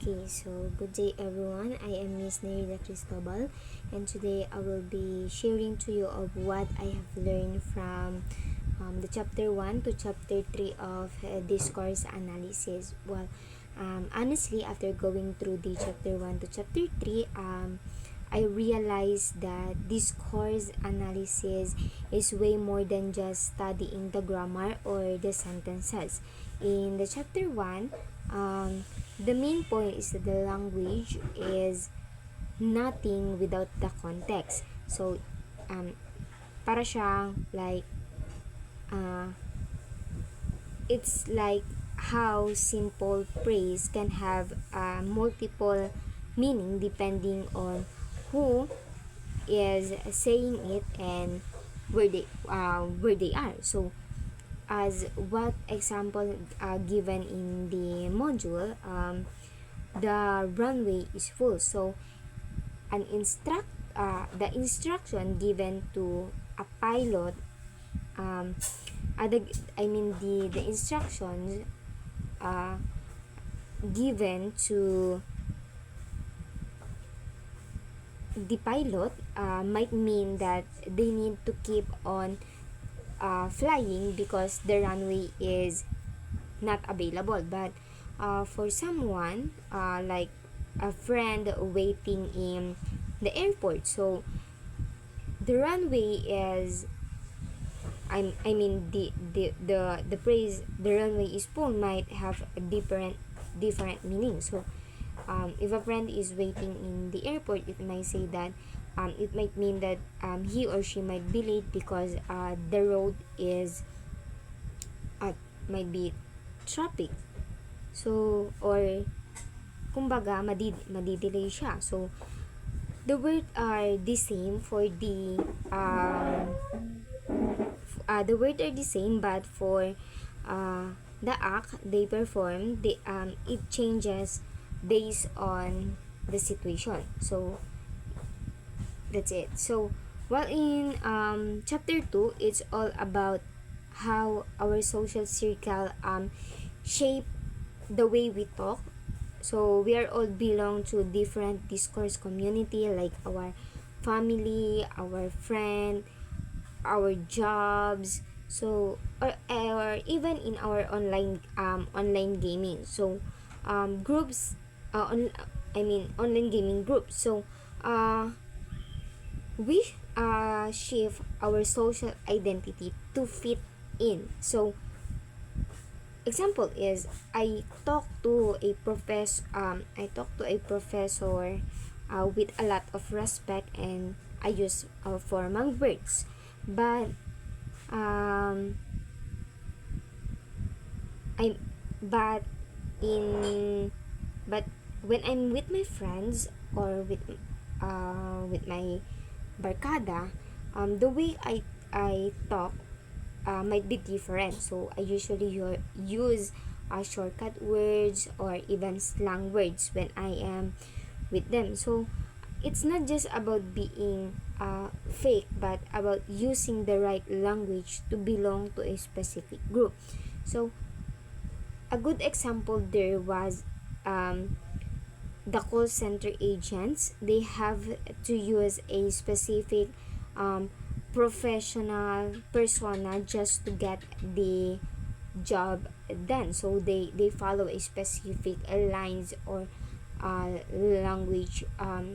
Okay, so good day everyone. I am Miss Nerida Cristobal, and today I will be sharing to you of what I have learned from the chapter 1 to chapter 3 of discourse analysis. Honestly, after going through the chapter 1 to chapter 3, I realized that discourse analysis is way more than just studying the grammar or the sentences. In the chapter 1, the main point is that the language is nothing without the context. So, um, para siyang like, uh, it's like how simple phrase can have multiple meaning depending on who is saying it and where they are. So, as what example given in the module, the runway is full. So the instruction given to a pilot, um, the instructions uh, given to the pilot might mean that they need to keep on flying because the runway is not available. But for someone like a friend waiting in the airport, so the runway is the phrase the runway is full might have a different meaning. So if a friend is waiting in the airport, it might say that it might mean that he or she might be late because the road is might be traffic. So, or kumbaga madidelay siya. So the words are the same for the words are the same, but for the act they perform, it changes based on the situation. So that's it. So while in chapter 2, it's all about how our social circle shape the way we talk. So we are all belong to different discourse community, like our family, our friend, our jobs, so or even in our online gaming. So groups online gaming groups. So we shift our social identity to fit in. So example is I talk to a professor with a lot of respect, and I use formal words. But um I but in but when I'm with my friends or with my barkada, the way I talk might be different. So I usually use shortcut words or even slang words when I am with them. So it's not just about being fake, but about using the right language to belong to a specific group. So a good example there was the call center agents. They have to use a specific um, professional persona just to get the job done. So they follow a specific lines or language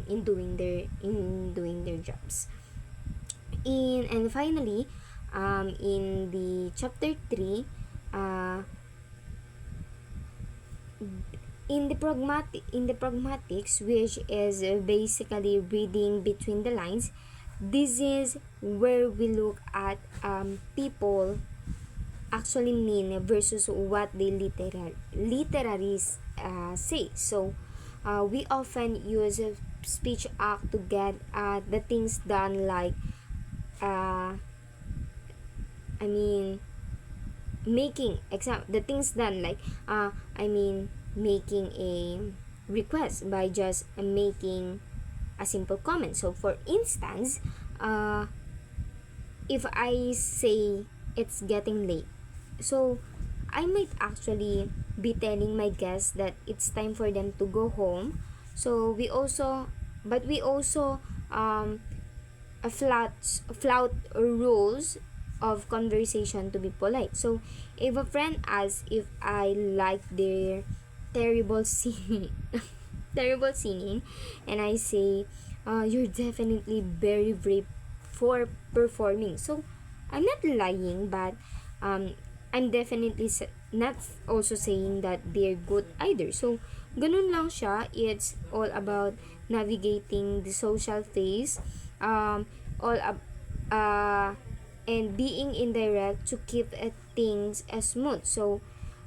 in doing their jobs. And finally, in the chapter 3, uh, in the pragmatics, which is basically reading between the lines, this is where we look at people actually mean versus what they literally say. So we often use a speech act to get the things done, like uh, I mean the things done, like making a request by just making a simple comment. So for instance, if I say it's getting late, so I might actually be telling my guests that it's time for them to go home. So we also um, flout rules of conversation to be polite. So if a friend asks if I like their terrible singing, terrible singing, and I say, "You're definitely very brave for performing." So I'm not lying, but um, I'm definitely not also saying that they're good either. So ganun lang siya. It's all about navigating the social phase, all ab- uh, and being indirect to keep things as smooth. So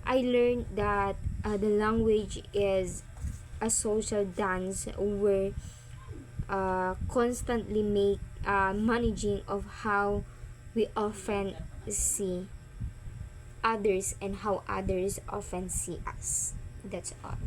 I learned that the language is a social dance where constantly make managing of how we often see others and how others often see us. That's all.